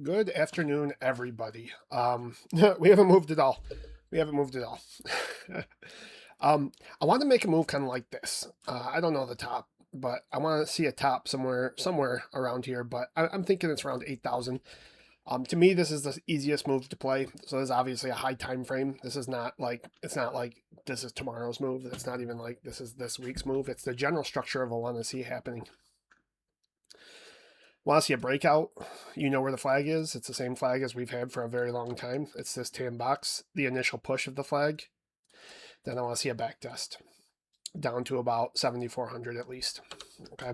Good afternoon, everybody. We haven't moved at all. We haven't moved at all. I want to make a move kind of like this. I don't know the top, but I want to see a top somewhere around here. But I'm thinking it's around 8,000. To me, this is the easiest move to play. So there's obviously a high time frame. This is not like it's not like this is tomorrow's move. It's not even like this is this week's move. It's the general structure of a want to see happening. Want to see a breakout? You know where the flag is. It's the same flag as we've had for a very long time. It's this tan box, the initial push of the flag. Then I want to see a back test down to about 7,400 at least. Okay.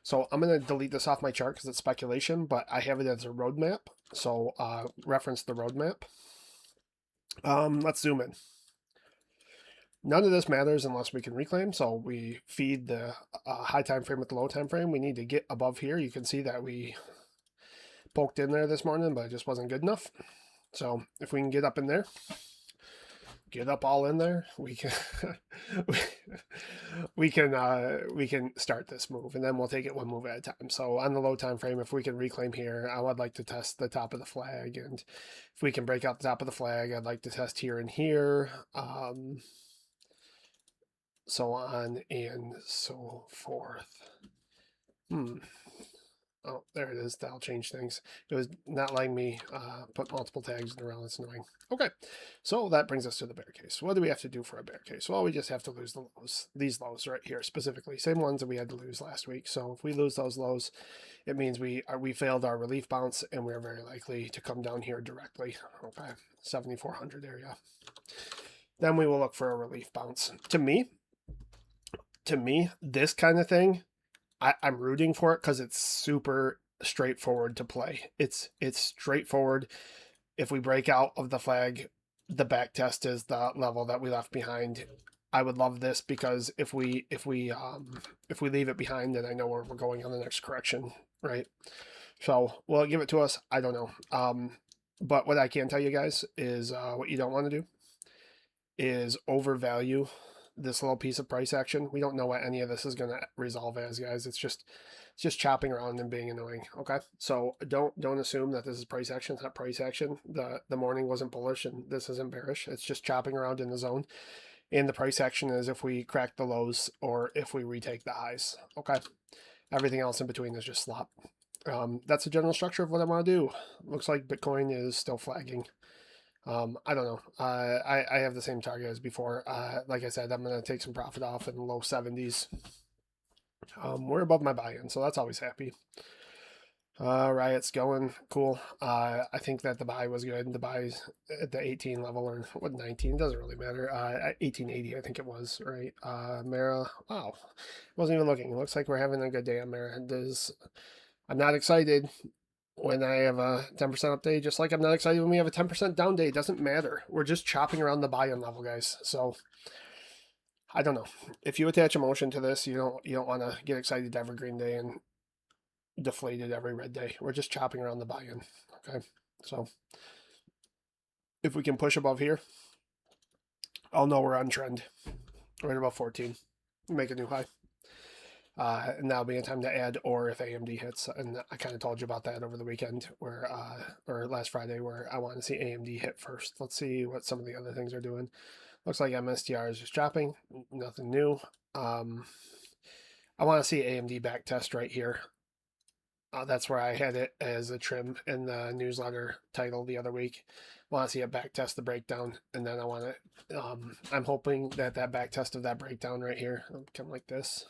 So I'm going to delete this off my chart because it's speculation, but I have it as a roadmap. So reference the roadmap. Let's zoom in. None of this matters unless we can reclaim. So we feed the high time frame with the low time frame. We need to get above here. You can see that we poked in there this morning, but it just wasn't good enough. So if we can get up in there, get up all in there, we can we can start this move, and then we'll take it one move at a time. So on the low time frame, if we can reclaim here, I would like to test the top of the flag, and if we can break out the top of the flag, I'd like to test here and here. So on and so forth. Oh, there it is. That'll change things. It was not letting me put multiple tags in a row. That's annoying. Okay, so that brings us to the bear case. What do we have to do for a bear case? Well, we just have to lose the lows. These lows right here specifically. Same ones that we had to lose last week. So if we lose those lows, it means we failed our relief bounce, and we're very likely to come down here directly. Okay, 7,400 area. Then we will look for a relief bounce. To me, this kind of thing, I'm rooting for it because it's super straightforward to play. It's straightforward. If we break out of the flag, the back test is the level that we left behind. I would love this because if we leave it behind, then I know where we're going on the next correction, right? So will it give it to us? I don't know. But what I can tell you guys is what you don't want to do is overvalue this little piece of price action. We don't know what any of this is going to resolve as, guys. It's just chopping around and being annoying. Okay, so don't assume that this is price action. It's not price action. The morning wasn't bullish and this isn't bearish. It's just chopping around in the zone. And the price action is if we crack the lows or if we retake the highs. Okay, everything else in between is just slop. That's the general structure of what I want to do. Looks like Bitcoin is still flagging. I don't know. I have the same target as before. Like I said, I'm going to take some profit off in the low 70s. We're above my buy-in, so that's always happy. Riot's going cool. I think that the buy was good. The buy's at the 18 level or what 19 doesn't really matter. 1880 I think it was, right? Mara, wow, wasn't even looking. It looks like we're having a good day on Mara. I'm not excited when I have a 10% up day, just like I'm not excited when we have a 10% down day. It doesn't matter. We're just chopping around the buy-in level, guys. So I don't know. If you attach emotion to this, you don't want to get excited every green day and deflated every red day. We're just chopping around the buy-in. Okay. So if we can push above here, I'll know we're on trend. Right about 14. Make a new high. And that'll be a time to add or if AMD hits. And I kind of told you about that over the weekend where, or last Friday where I want to see AMD hit first. Let's see what some of the other things are doing. Looks like MSTR is just dropping. Nothing new. I want to see AMD back test right here. That's where I had it as a trim in the newsletter title the other week. I want to see it back test the breakdown, and then I want to. I'm hoping that back test of that breakdown right here, kind of like this,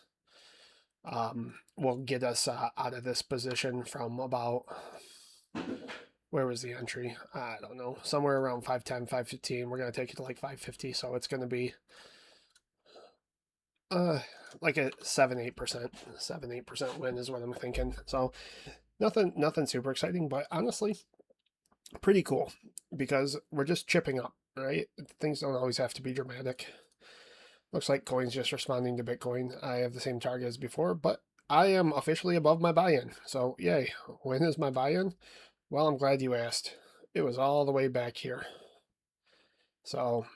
will get us out of this position from about, where was the entry? I don't know, somewhere around 510, 515. We're going to take it to like 550, so it's going to be like a 7-8%, 7-8% win is what I'm thinking. So nothing super exciting, but honestly, pretty cool because we're just chipping up, right? Things don't always have to be dramatic. Looks like coin's just responding to Bitcoin. I have the same target as before, but I am officially above my buy-in. So yay. When is my buy-in? Well, I'm glad you asked. It was all the way back here. So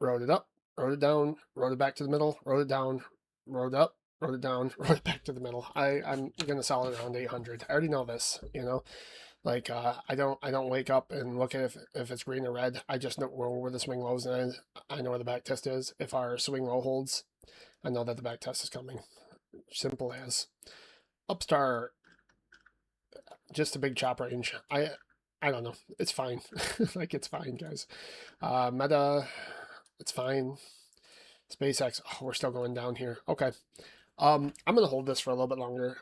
wrote it up, wrote it down, wrote it back to the middle, wrote it down, wrote it up, wrote it down, wrote it back to the middle. I'm going to sell it around 800. I already know this, Like I don't wake up and look at if it's green or red. I just know where the swing lows, and I know where the back test is. If our swing low holds, I know that the back test is coming. Simple as. Upstart, just a big chop range. I don't know. It's fine. Like it's fine, guys. Meta, it's fine. SpaceX, oh, we're still going down here. Okay. I'm gonna hold this for a little bit longer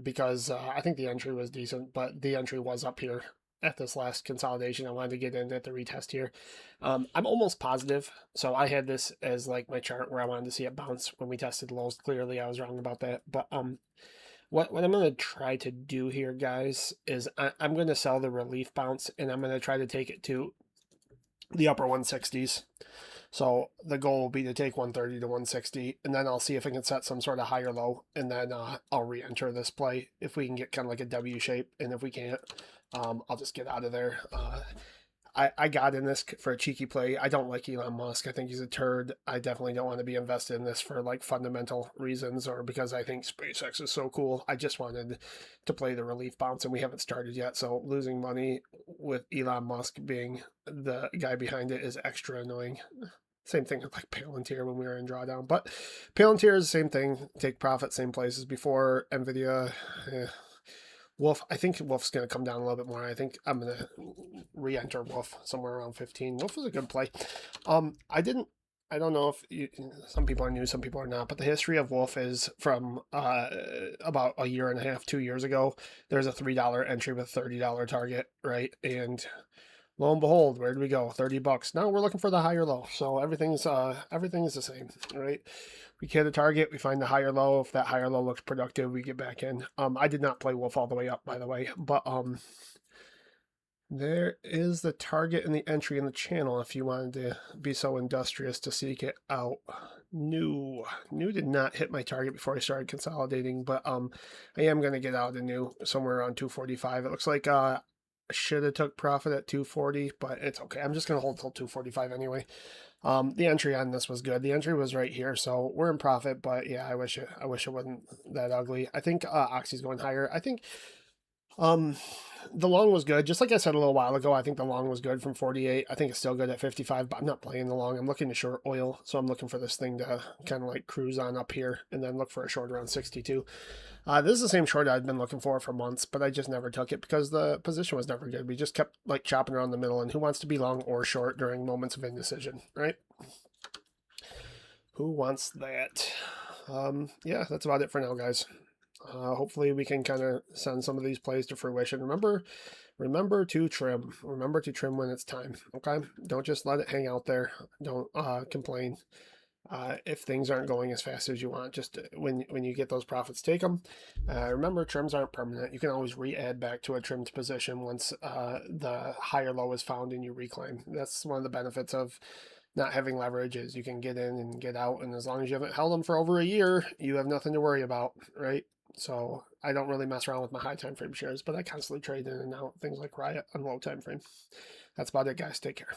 because I think the entry was decent, but the entry was up here at this last consolidation. I wanted to get in at the retest here. I'm almost positive. So I had this as like my chart where I wanted to see it bounce when we tested lows. Clearly, I was wrong about that. But what I'm going to try to do here, guys, is I'm going to sell the relief bounce, and I'm going to try to take it to the upper 160s. So the goal will be to take 130 to 160, and then I'll see if I can set some sort of higher low, and then I'll re-enter this play if we can get kind of like a W shape, and if we can't, I'll just get out of there. I got in this for a cheeky play. I don't like Elon Musk. I think he's a turd. I definitely don't want to be invested in this for like fundamental reasons or because I think SpaceX is so cool. I just wanted to play the relief bounce, and we haven't started yet. So losing money with Elon Musk being the guy behind it is extra annoying. Same thing with like Palantir when we were in drawdown. But Palantir is the same thing. Take profit, same places before. NVIDIA, Wolf, I think Wolf's going to come down a little bit more. I think I'm going to re-enter Wolf somewhere around 15. Wolf was a good play. I don't know if some people are new, some people are not, but the history of Wolf is from about a year and a half, 2 years ago. There's a $3 entry with $30 target, right? And lo and behold, where did we go? $30. Now we're looking for the higher low. So everything's the same, right? We hit a target, we find the higher low. If that higher low looks productive, we get back in. I did not play Wolf all the way up, by the way, but there is the target and the entry in the channel if you wanted to be so industrious to seek it out. New did not hit my target before I started consolidating, but I am going to get out of new somewhere around 245. It looks like I should have took profit at 240, but it's okay. I'm just going to hold till 245 anyway. The entry on this was good. The entry was right here, so we're in profit. But yeah, I wish it wasn't that ugly. I think Oxy's going higher. I think the long was good. Just like I said a little while ago, I think the long was good from 48. I think it's still good at 55, but I'm not playing the long. I'm looking to short oil, so I'm looking for this thing to kind of like cruise on up here and then look for a short around 62. This is the same short I've been looking for months, but I just never took it because the position was never good. We just kept like chopping around the middle, and who wants to be long or short during moments of indecision, right? Who wants that? Yeah, that's about it for now, guys. Hopefully we can kind of send some of these plays to fruition. Remember to trim. Remember to trim when it's time. Okay, don't just let it hang out there. Don't complain if things aren't going as fast as you want. Just when you get those profits, take them. Remember, trims aren't permanent. You can always re-add back to a trimmed position once the higher low is found and you reclaim. That's one of the benefits of not having leverage is you can get in and get out, and as long as you haven't held them for over a year, you have nothing to worry about, right? So I don't really mess around with my high time frame shares, but I constantly trade in and out things like Riot on low time frame. That's about it, guys. Take care.